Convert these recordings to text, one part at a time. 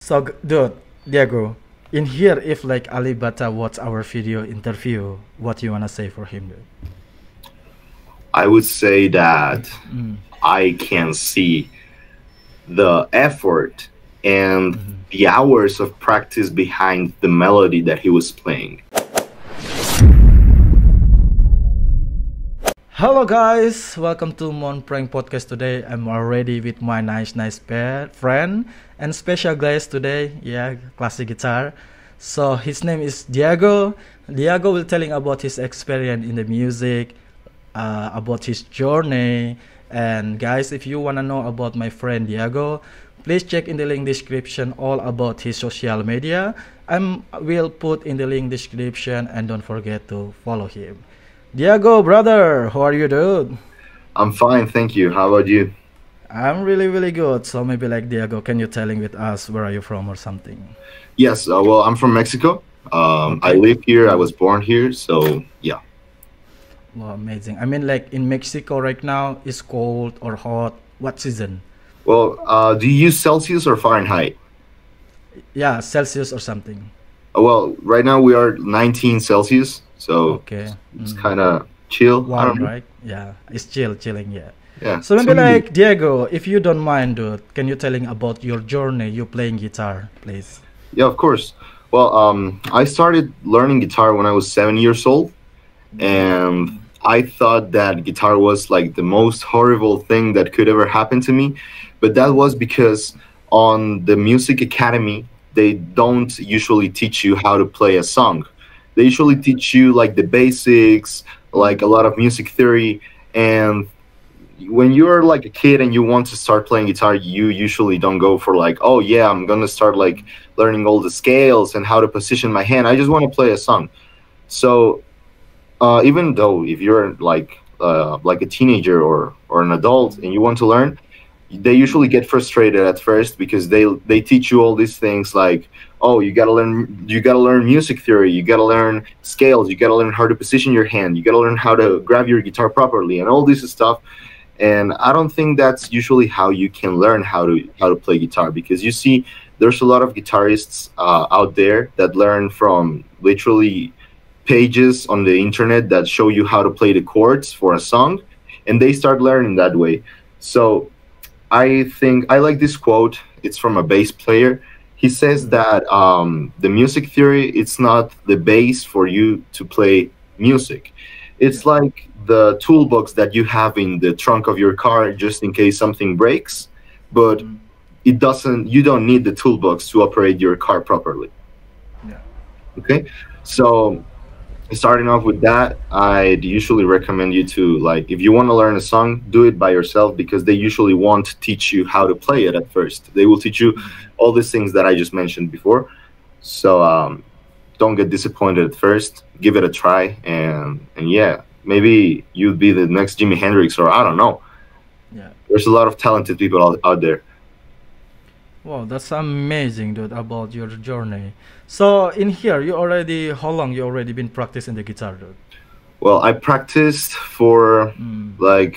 Dude, Diego, in here, if like Alibata watch our video interview, what you wanna say for him, dude? I would say that Mm. I can see the effort and Mhm. the hours of practice behind the melody that he was playing. Hello guys, welcome to Mon Prank Podcast today. I'm already with my nice friend and special guest today, yeah, classic guitar. So his name is Diego. Diego will telling about his experience in the music, about his journey. And guys, if you wanna know about my friend Diego, please check in the link description all about his social media. Will put in the link description and don't forget to follow him. Diego, brother, how are you, dude? I'm fine, thank you. How about you? I'm really good. So maybe like Diego, can you telling with us where are you from or something? Yes, well, I'm from Mexico. I Okay. live here, I was born here, so yeah. Well, amazing. I mean, like in Mexico right now, is cold or hot? What season? Well, do you use Celsius or Fahrenheit? Yeah, Celsius or something. Well, right now we are 19 Celsius, so Okay. it's kind of chill. I Warm, don't know. right? Yeah, it's chilling. Yeah. Yeah, So so maybe maybe. like Diego, if you don't mind, dude, can you telling about your journey? You playing guitar, please. Yeah, of course. Well, I started learning guitar when I was 7 years old, and I thought that guitar was like the most horrible thing that could ever happen to me. But that was because on the music academy, they don't usually teach you how to play a song. They usually teach you like the basics, like a lot of music theory. And when you're like a kid and you want to start playing guitar, you usually don't go for like, oh yeah, I'm gonna start like learning all the scales and how to position my hand. I just want to play a song. So even though if you're like a teenager or an adult and you want to learn, they usually get frustrated at first because they teach you all these things like, oh, you gotta learn music theory, you gotta learn scales, you gotta learn how to position your hand, you gotta learn how to grab your guitar properly and all this stuff. And I don't think that's usually how you can learn how to play guitar, because you see there's a lot of guitarists out there that learn from literally pages on the internet that show you how to play the chords for a song, and they start learning that way. So I think I like this quote. It's from a bass player. He says that the music theory, it's not the base for you to play music. Yeah. It's like the toolbox that you have in the trunk of your car just in case something breaks, but Mm. it doesn't. You don't need the toolbox to operate your car properly. Yeah. Okay, so starting off with that, I'd usually recommend you to, like, if you want to learn a song, do it by yourself, because they usually won't teach you how to play it at first. They will teach you all these things that I just mentioned before. So don't get disappointed at first. Give it a try, and yeah, maybe you'd be the next Jimi Hendrix, or I don't know. Yeah. There's a lot of talented people out there. Wow, that's amazing, dude, about your journey. So in here, how long you already been practicing the guitar, dude? Well, I practiced for Mm. like,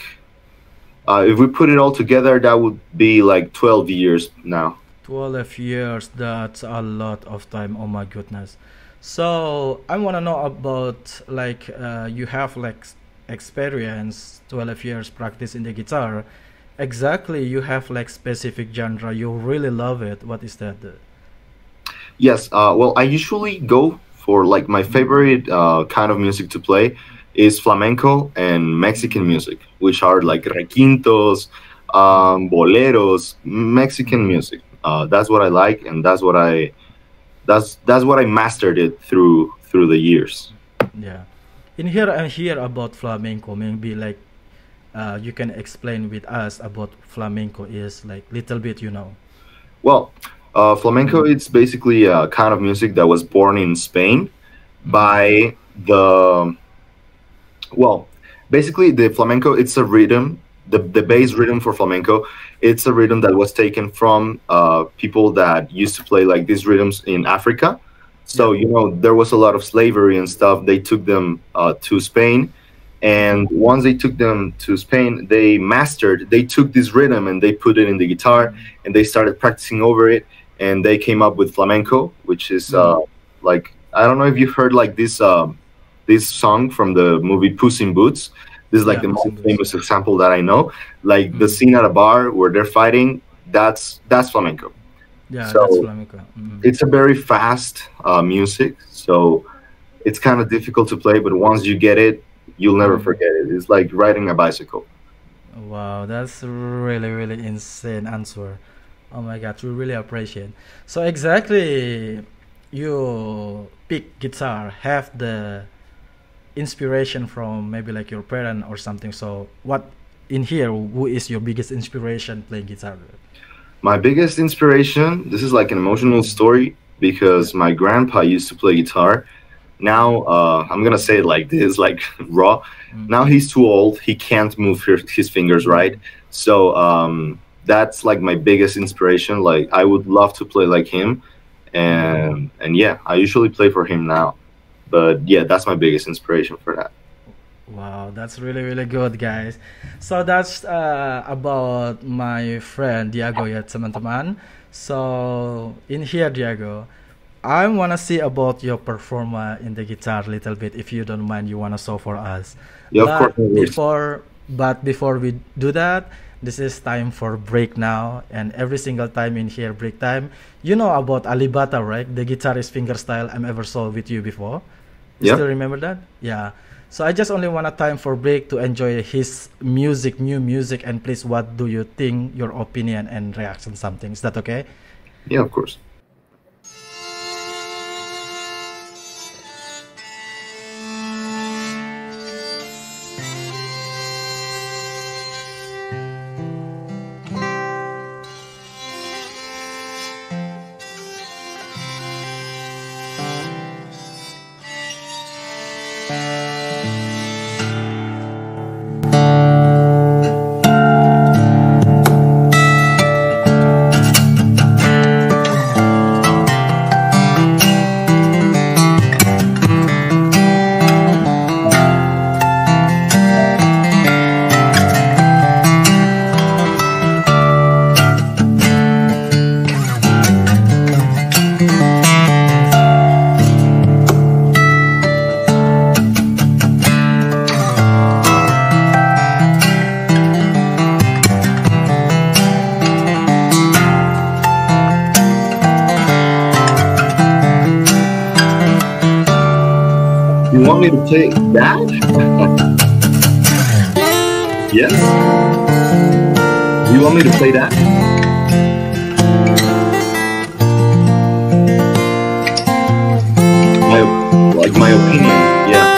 if we put it all together, that would be like 12 years now. 12 years, that's a lot of time. Oh my goodness. So I want to know about like you have like experience 12 years practice in the guitar. Exactly, you have like specific genre. You really love it. What is that? Yes, well, I usually go for like my favorite kind of music to play is flamenco and Mexican music, which are like requintos, boleros, Mexican music. That's what I like, and that's what I mastered it through the years. Yeah. In here, I hear about flamenco. Maybe like you can explain with us about flamenco is like little bit. Well, flamenco, it's basically a kind of music that was born in Spain Mm. by the well, basically the flamenco, it's a rhythm, the bass rhythm for flamenco, it's a rhythm that was taken from people that used to play like these rhythms in Africa. So Yeah. there was a lot of slavery and stuff. They took them to Spain, and once they took them to Spain, they took this rhythm and they put it in the guitar, and they started practicing over it, and they came up with flamenco, which is Mm. like, I don't know if you've heard like this song from the movie Puss in Boots. This is like Yeah, the Puss most in Boots. famous example that I know. Like the Mm. scene at a bar where they're fighting, that's flamenco. Yeah, that's So flamenco. Mm. it's a very fast music, so it's kind of difficult to play, but once you get it, you'll never Mm. forget it. It's like riding a bicycle. Wow, that's really, really insane answer. Oh my God, we really appreciate. So exactly, you pick guitar, have the inspiration from maybe like your parent or something. So what in here, who is your biggest inspiration playing guitar? My biggest inspiration, this is like an emotional story Yeah. because my grandpa used to play guitar. Now, I'm gonna say it like this, like raw. Mm. Now he's too old. He can't move his fingers Mm. right. So that's like my biggest inspiration. Like I would love to play like him, Mm. and yeah, I usually play for him now. But yeah, that's my biggest inspiration for that. Wow, that's really really good, guys. So that's about my friend Diago ya teman-teman. So in here, Diago, I wanna see about your performer in the guitar a little bit, if you don't mind. You wanna show for us, Yeah, of course. but before we do that, this is time for break now, and every single time in here break time, you know about Alibata, right? The guitarist fingerstyle I'm ever saw with you before. You Yeah. still remember that? Yeah. So I just only want a time for break to enjoy his music, new music, and please, what do you think? Your opinion and reaction, something. Is that okay? Yeah, of course. You want me to play that? Yes. You want me to play that? My opinion. Yeah.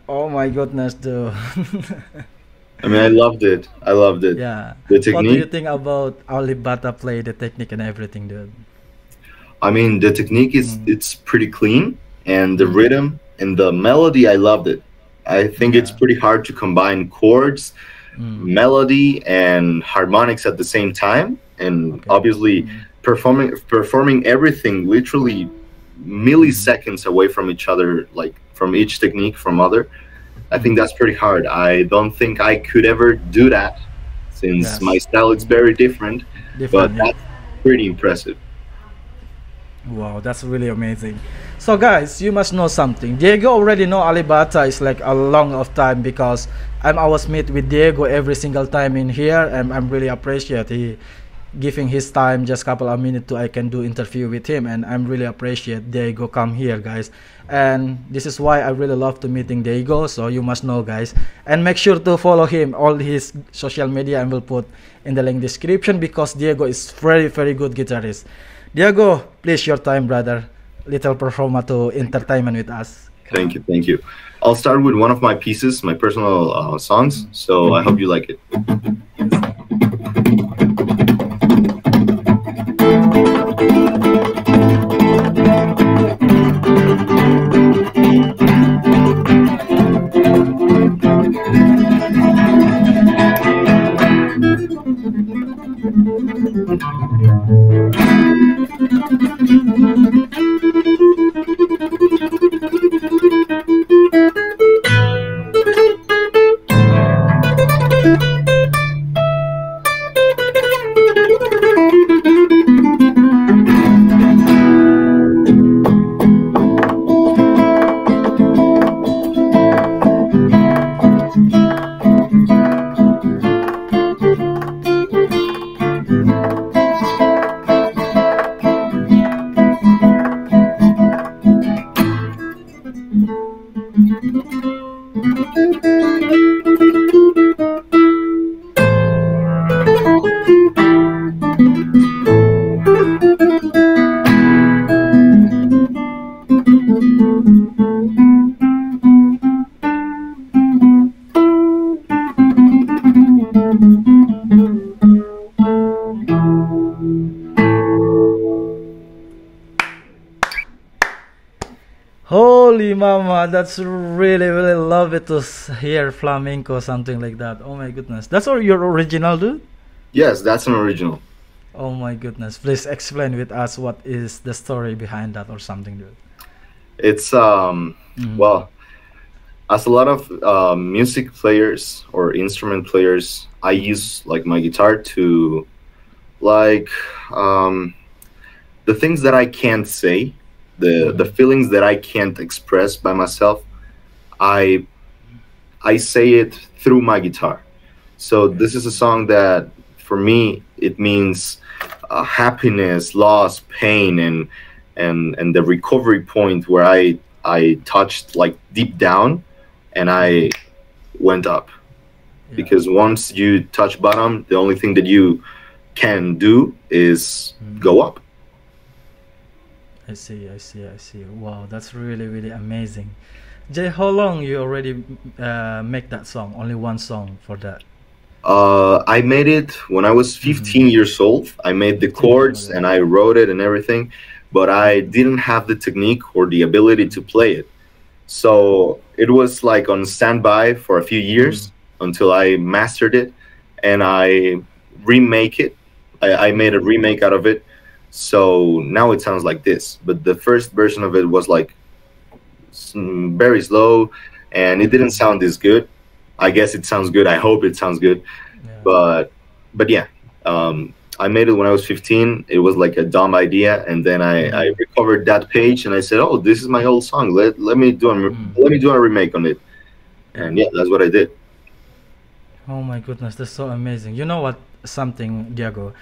Oh my goodness, dude. I mean, I loved it. I loved it. Yeah. The What do you technique. think about Alip play the technique and everything, dude? I mean, the technique is Mm. it's pretty clean, and the Mm. rhythm and the melody. I loved it. I think it's Yeah. pretty hard to combine chords, Mm. melody, and harmonics at the same time, and Okay. obviously Mm. performing everything literally Mm. milliseconds away from each other, like from each technique from other. I think Mm. that's pretty hard. I don't think I could ever do that since my Yes. style is very different, but Different, yeah. that's pretty impressive. Wow, that's really amazing. So guys, you must know something. Diego already know Alibata is like a long of time because I was meet with Diego every single time in here, and I'm really appreciate he giving his time just couple of minutes to I can do interview with him, and I'm really appreciate Diego come here, guys. And this is why I really love to meeting Diego. So you must know, guys, and make sure to follow him all his social media, and will put in the link description because Diego is very good guitarist. Diego, please your time, brother. Little performer to entertainment with us. Come Thank on. you, thank you. I'll start with one of my pieces, my personal songs. So I hope you like it. Holy mama, that's really love it to hear flamenco, something like that. Oh my goodness, that's all your original, dude. Yes, that's an original. Oh my goodness, please explain with us what is the story behind that or something, dude. It's Mm. well, as a lot of music players or instrument players, I use like my guitar to like um, the things that I can't say, the Mm. feelings that I can't express by myself. I I say it through my guitar. So Okay. this is a song that for me it means happiness, loss, pain, and the recovery point where I touched like deep down and Mm. I went up. Yeah. Because once you touch bottom, the only thing that you can do is Mm. go up. I see. Wow, that's really amazing. Jay, how long you already make that song? Only one song for that. I made it when I was Mm-hmm. 15 years old. I made the 15 years old, chords yeah. and I wrote it and everything, but I didn't have the technique or the ability to play it. So it was like on standby for a few Mm. years until I mastered it and I remake it. I made a remake out of it. So now it sounds like this. But the first version of it was like very slow and it didn't Mm. sound this good. I guess it sounds good. I hope it sounds good. Yeah. But yeah, I made it when I was 15. It was like a dumb idea, and then I Mm. recovered that page and I said, "Oh, this is my old song. Mm. Let me do a remake on it." Yeah. And yeah, that's what I did. Oh my goodness, that's so amazing. You know what? Something, Diego.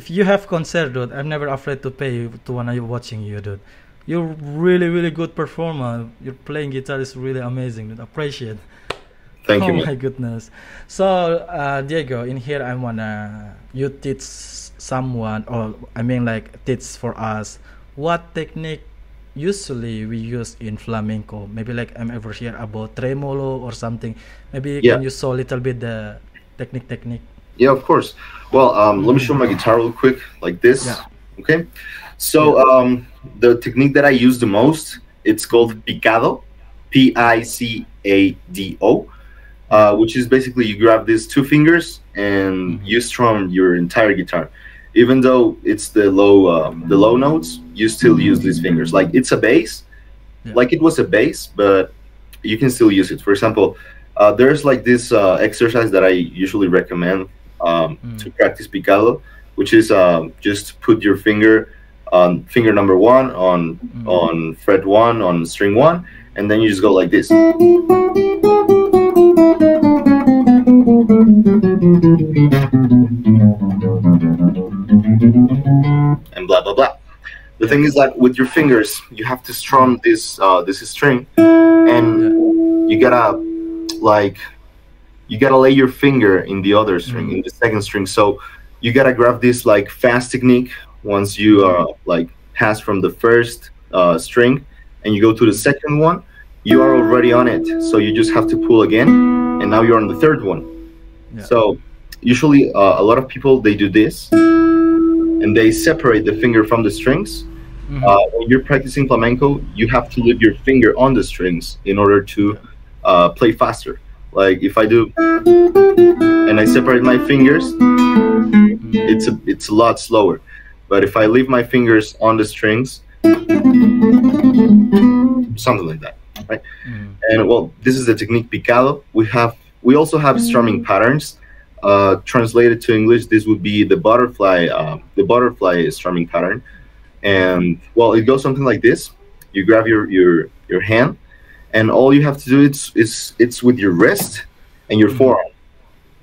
If you have concert, dude, I'm never afraid to pay to when I'm watching you, dude. You're really good performer. Your playing guitar is really amazing, dude. Appreciate. Thank Oh you, man. my goodness. So, Diego, in here I wanna you teach someone, or I mean like teach for us what technique usually we use in flamenco. Maybe like I'm ever hear about tremolo or something. Maybe Yeah, can you show a little bit the technique? yeah, of course. Well, let me show Mm. my guitar real quick, like Yeah, this. Okay. yeah. So the technique that I use the most, it's called Mm. picado, Picado, Yeah. which is basically you grab these two fingers and Mm. you strum your entire guitar. Even though it's the low notes, you still use these fingers. Like it's a bass, Yeah. like it was a bass, but you can still use it. For example, there's like this exercise that I usually recommend to Mm. practice picado, which is just put your finger on finger number one Mm. on fret one on string one, and then you just go like this, and blah blah blah. The Yeah. thing is that with your fingers, you have to Mm. strum this string, and Yeah. you gotta like you gotta lay your finger in the other string, Mm. in the second string. So you gotta grab this like fast technique once you Mm. like pass from the first string and you go to the Mm. second one. You are already on it, so you just have to pull again, and now you're on the third one. Yeah. So usually a lot of people they do this and they separate the finger from the strings. Mhm. When you're practicing flamenco, you have to leave your finger on the strings in order to Yeah. play faster. Like if I do and I separate my fingers, Mm. it's a lot slower. But if I leave my fingers on the strings, something like that, right? Mm. And well, this is the technique picado. We also have strumming patterns. Translated to English, this would be the butterfly strumming pattern. And well, it goes something like this. You grab your hand, and all you have to do is it's with your wrist and your Mhm. forearm.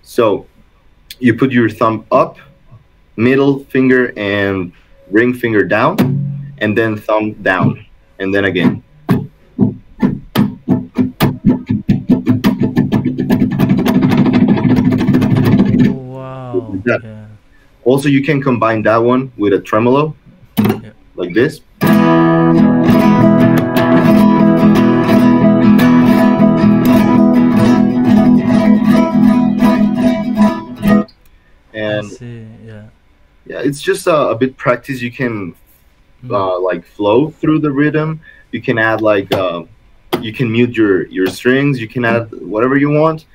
So you put your thumb up, middle finger and ring finger down, and then thumb down, and then again. Wow. Like that. Yeah. Also, you can combine that one with a tremolo, Yeah. like this. I And see. Yeah. yeah, it's just a bit practice. You can Mm. like flow through the rhythm. You can add like you can mute your strings. You can add whatever you want,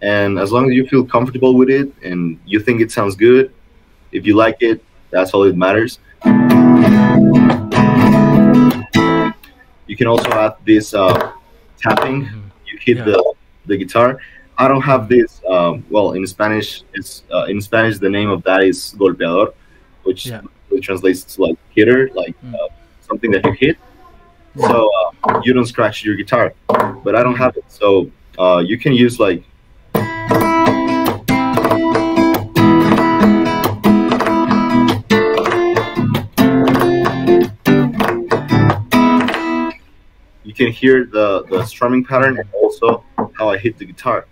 and as long as you feel comfortable with it and you think it sounds good, if you like it, that's all it matters. You can also add this tapping. Mhm. You hit Yeah. the guitar. I don't have Mm. this. Well, in Spanish the name of that is golpeador, which Yeah. translates to like hitter, like Mm. something that you hit. Yeah. So you don't scratch your guitar, but I don't Mm. have it. So you can use like you can hear the strumming pattern and also how I hit the guitar.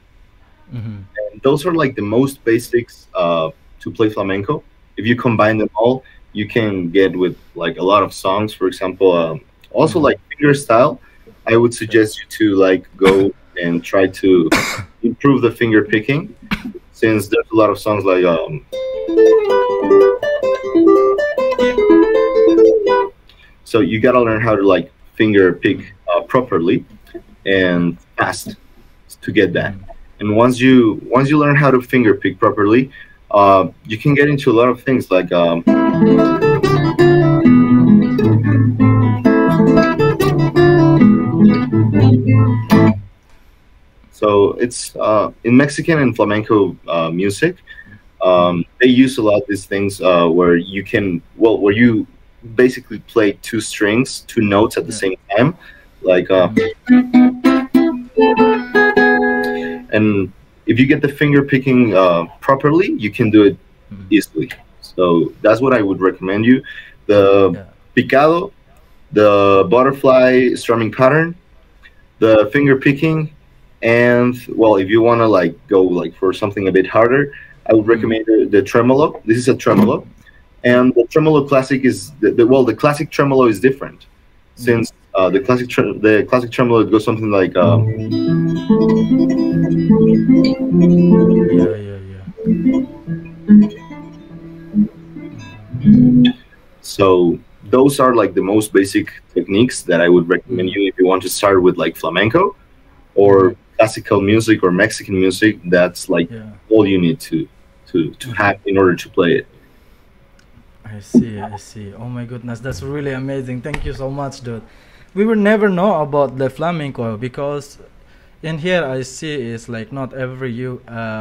Mhm. And those are like the most basics to play flamenco. If you combine them all, you can get with like a lot of songs. For example, also Mhm. like finger style, I would suggest you to like go and try to improve the finger picking, since there's a lot of songs like so you gotta learn how to like finger pick properly Yeah. and fast to get that. Mhm. And once you learn how to finger pick properly, you can get into a lot of things like so it's in Mexican and flamenco music. Mhm. They use a lot of these things where you can where you basically play two strings, two notes at the Yeah. same time, like Mhm. and if you get the finger picking properly, you can do it Mhm. easily. So that's what I would recommend you. The Yeah. picado, the butterfly strumming pattern, the finger picking, and well, if you want to like go like for something a bit harder, I would Mm. recommend the tremolo. This is a tremolo, Yeah. and the tremolo classic is the classic tremolo is different. Yeah. since the classic tremolo goes something like Yeah. Yeah. Yeah. so those are like the most basic techniques that I would recommend Mm-hmm. you if you want to start with like flamenco Mm-hmm. or classical music or Mexican music. That's like Yeah. all you need to Mm-hmm. have in order to play it. I see, I see. Oh my goodness, that's really amazing. Thank you so much, dude. We will never know about the flamenco because in here I see is like not every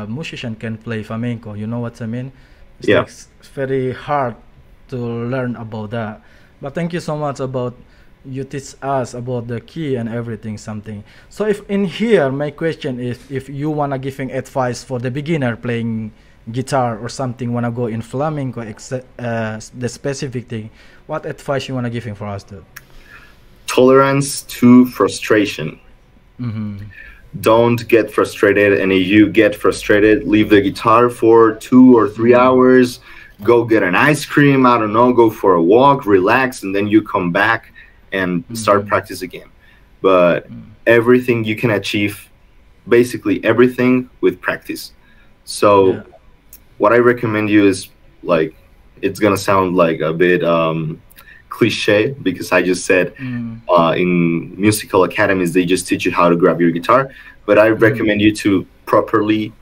musician can play flamenco. You know what I mean? It's Yeah. like very hard to learn about that. But thank you so much about you teach us about the key and everything something. So if in here my question is if you wanna giving advice for the beginner playing guitar or something wanna go in flamenco the specific thing, what advice you wanna giving for us, dude? Tolerance to frustration. Mm-hmm. Don't get frustrated, and if you get frustrated, leave the guitar for 2 or 3 hours, go get an ice cream, I don't know, go for a walk, relax, and then you come back and start Mm-hmm. practice again. But Mm. everything you can achieve, basically everything, with practice. So Yeah. what I recommend you is like, it's gonna sound like a bit cliche because I just said Mm. in musical academies they just teach you how to grab your guitar, but I Mm-hmm. recommend you to properly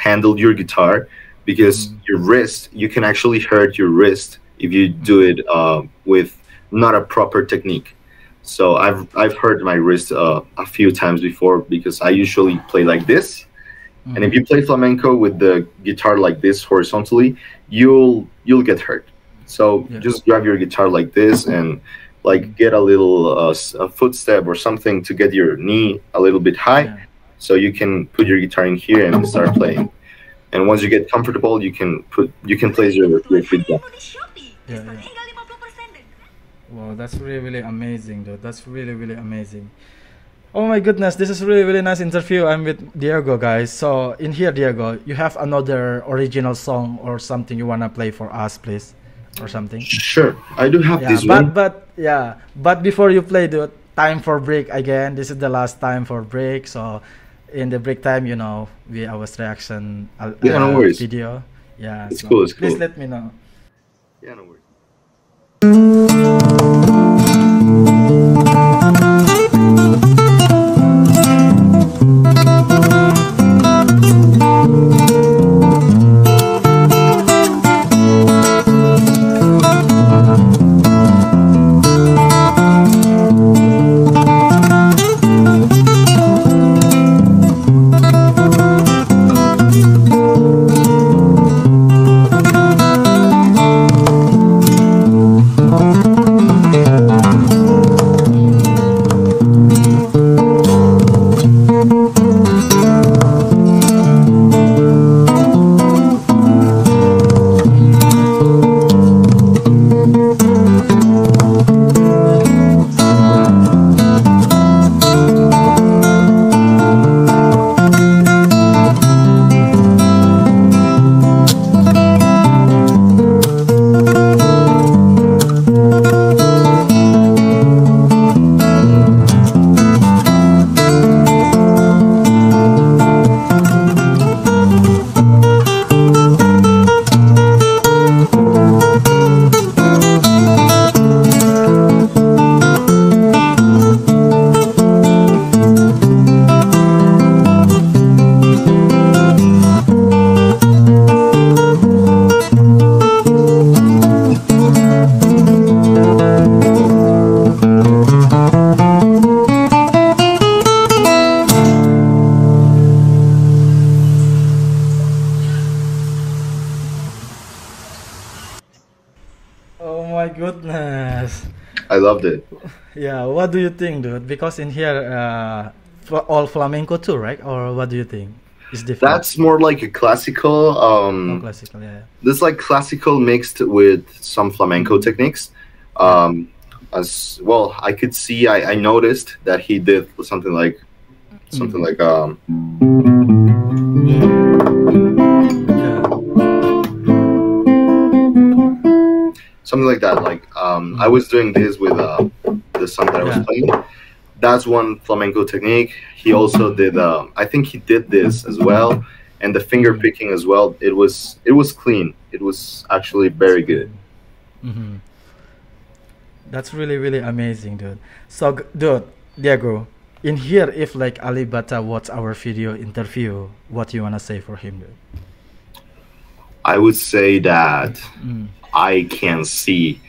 handle your guitar because Mm-hmm. your wrist, you can actually hurt your wrist if you do Mm-hmm. it with not a proper technique. So I've hurt my wrist a few times before because I usually play like this, and if Mm-hmm. you play flamenco with the guitar like this horizontally, you'll get hurt. So Yeah. just grab your guitar like this and Mm-hmm. like get a little a footstep or something to get your knee a little bit high, Yeah. so you can put your guitar in here and start playing. And once you get comfortable, you can place your feet down. Yeah. Yeah. Wow, that's really really amazing, dude. That's really really amazing. Oh my goodness, this is really really nice interview. I'm with Diego, guys. So in here, Diego, you have another original song or something you wanna play for us, please, or something. Sure, I do have Yeah, this one. but before you play, the time for break again. This is the last time for break. So in the break time, we our reaction Yeah, no worries. video. Yeah, It's so cool. It's please cool. let me know. Yeah, no worries. Oh my goodness. I loved it. Yeah, what do you think, dude? Because in here, all flamenco too, right? Or what do you think? It's different. That's more like a classical. Oh, classical, yeah. This like classical mixed with some flamenco Mhm. techniques. Yeah. As well, I could see. I noticed that he did something like Yeah. something like that. Like I was doing this with the the song that I was Yeah. playing. That's one flamenco technique. He also did. I think he did this as well, and the finger Mhm. picking as well. It was clean. It was actually That's very good. hmm That's really really amazing, dude. So, dude, Diego, in here, if like Ali Bata watch our video interview, what you wanna say for him, dude? I would say that Mm. I can see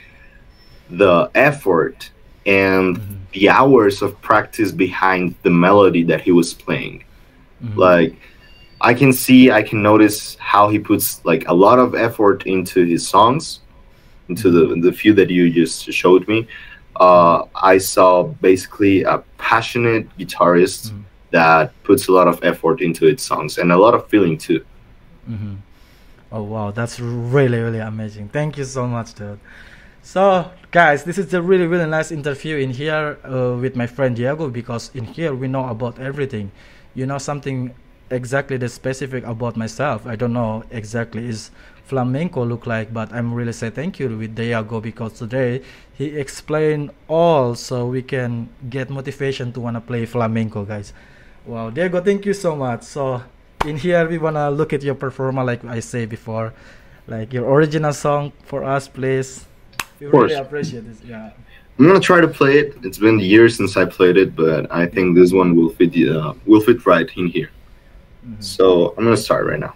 the effort and Mm-hmm. the hours of practice behind the melody that he was playing. Mm-hmm. Like I can notice how he puts like a lot of effort into his songs, into Mm-hmm. the few that you just showed me. Mm-hmm. I saw basically a passionate guitarist Mm-hmm. that puts a lot of effort into its songs and a lot of feeling too. Mm-hmm. Oh wow, that's really really amazing. Thank you so much, dude. So, guys, this is a really, really nice interview in here with my friend Diego because in here we know about everything. You know something exactly the specific about myself. I don't know exactly is flamenco look like, but I'm really say thank you with Diego because today he explained all so we can get motivation to wanna play flamenco, guys. Wow, Diego, thank you so much. So in here we wanna look at your performance like I say before, like your original song for us, please. We Of really course, appreciate this. Yeah. I'm gonna try to play it. It's been years since I played it, but I Yeah. think this one will fit right in here. Hmm. So I'm gonna start right now.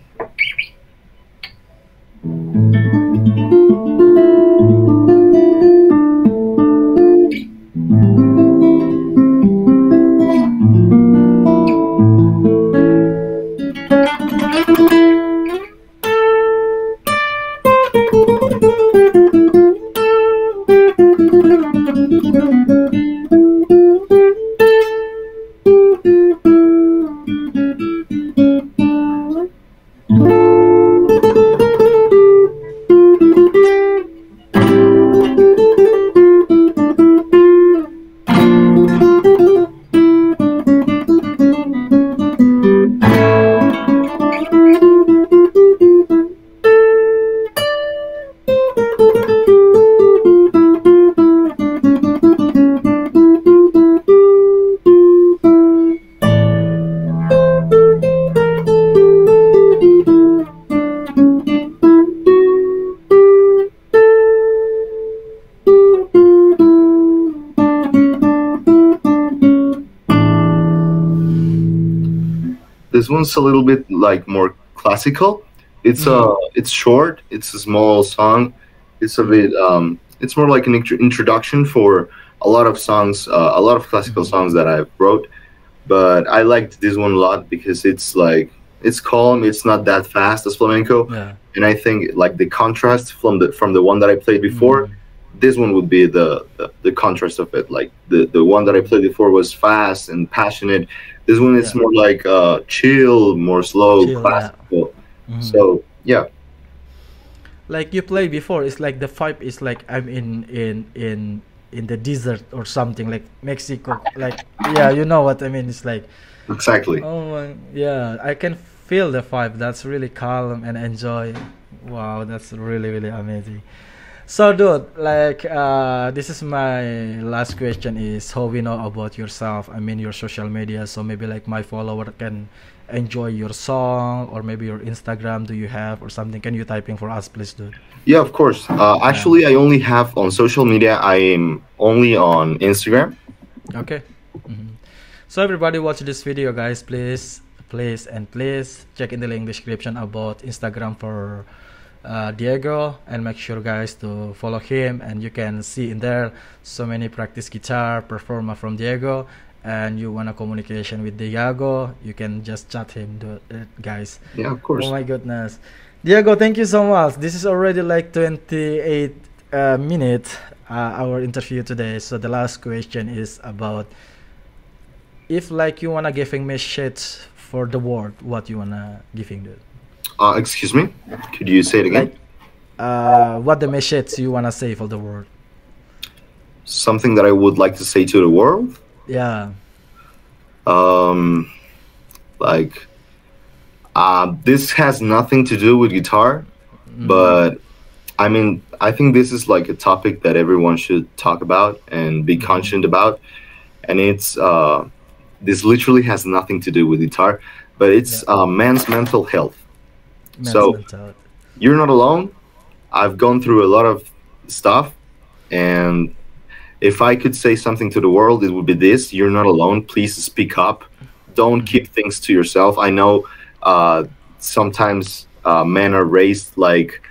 This one's a little bit like more classical. Hmm. It's short. It's a small song. It's a Hmm. bit it's more like an introduction for a lot of songs, a lot of classical Hmm. songs that I've wrote. But I liked this one a lot because it's calm. It's not that fast as flamenco, Yeah. and I think like the contrast from the one that I played before, Hmm. this one would be the contrast of it. Like the one that I Hmm. played before was fast and passionate. This one is Yeah. more like chill, more slow, Chill. Yeah. classical. Hmm. So yeah, Like you played before, it's like the vibe is like I'm in the desert or something like Mexico. Like yeah, you know what I mean. It's like exactly. oh my yeah, I can feel the vibe. That's really calm and enjoy. Wow, that's really really amazing. So, dude, like, this is my last question: is how we know about yourself? I mean, your social media. So maybe like my follower can enjoy your song, or maybe your Instagram. Do you have or something? Can you typing for us, please, dude? Yeah, of course. Yeah. Actually, I only have on social media. I am only on Instagram. Okay. Hmm. So everybody watch this video, guys. Please, please, and please check in the link description about Instagram for Diego, and make sure guys to follow him, and you can see in there so many practice guitar performer from Diego, and you want a communication with Diego, you can just chat him, guys. Yeah, of Oh course. my goodness, Diego, thank you so much. This is already like 28 minutes our interview today. So the last question is about if like you wanna giving message for the world, what you wanna giving, dude? Excuse me. Could you say it again? Like what the message you wanna say for the world? Something that I would like to say to the world. Yeah. Um, like this has nothing to do with guitar, Mm-hmm. but I mean, I think this is like a topic that everyone should talk about and be Mm-hmm. conscient about. And it's this literally has nothing to do with guitar, but Yeah, it's man's mental health. men's So mental. you're not alone. I've gone through a lot of stuff, and if I could say something to the world, it would be this: you're not alone. Please speak up. Don't Mm-hmm. keep things to yourself. I know sometimes men are raised like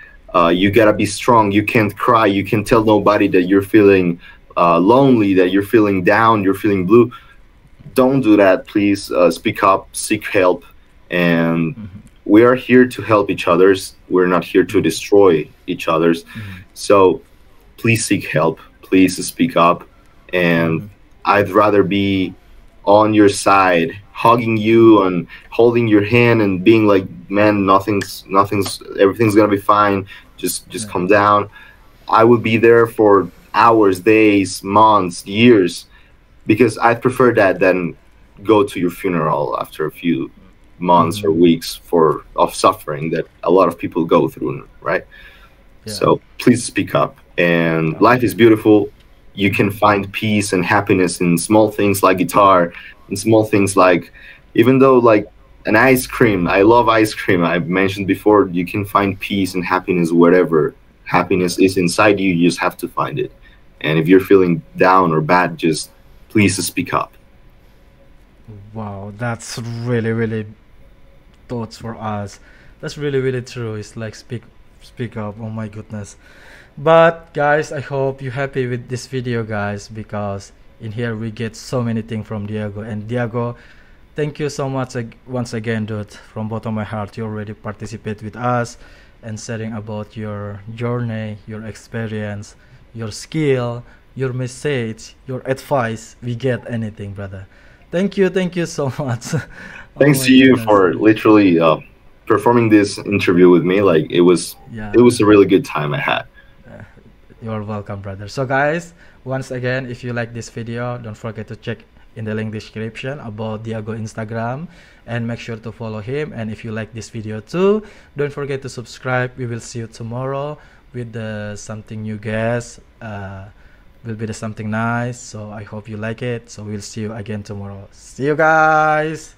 you gotta be strong. You can't cry. You can tell nobody that you're feeling lonely, that you're feeling down, you're feeling blue. Don't do that, please. Speak up, seek help, and Mm-hmm. we are here to help each others. We're not here to destroy each others. Mm-hmm. So please seek help. Please speak up, and Mm-hmm. I'd rather be on your side, hugging you and holding your hand and being like, man, everything's gonna be fine. Just Yeah. calm down. I would be there for hours, days, months, years, because I'd prefer that than go to your funeral after a few months or Mm-hmm. weeks for of suffering that a lot of people go through, right? Yeah. So please speak up. And life Okay. is beautiful. You can Mm-hmm. find peace and happiness in small things like guitar, in small things like, even though like an ice cream, I love ice cream. I've mentioned before, you can find peace and happiness wherever happiness is inside you. You just have to find it. And if you're feeling down or bad, just please speak up. Wow, that's really, really thoughts for us. That's really, really true. It's like speak up. Oh my goodness. But guys, I hope you're happy with this video, guys, because in here we get so many things from Diego. And Diego, thank you so much once again, dude. From bottom of my heart, you already participate with us and sharing about your journey, your experience, your skill, your message, your advice. We get anything, brother. Thank you so much. Oh Thanks my to you goodness. for literally performing this interview with me. Like it Yeah. was a really good time I had. Uh, you're welcome, brother. So, guys, once again, if you like this video, don't forget to check in the link description about Diago Instagram and make sure to follow him. And if you like this video too, don't forget to subscribe. We will see you tomorrow with the something new guest. Will be the something nice. So I hope you like it. So we'll see you again tomorrow. See you guys.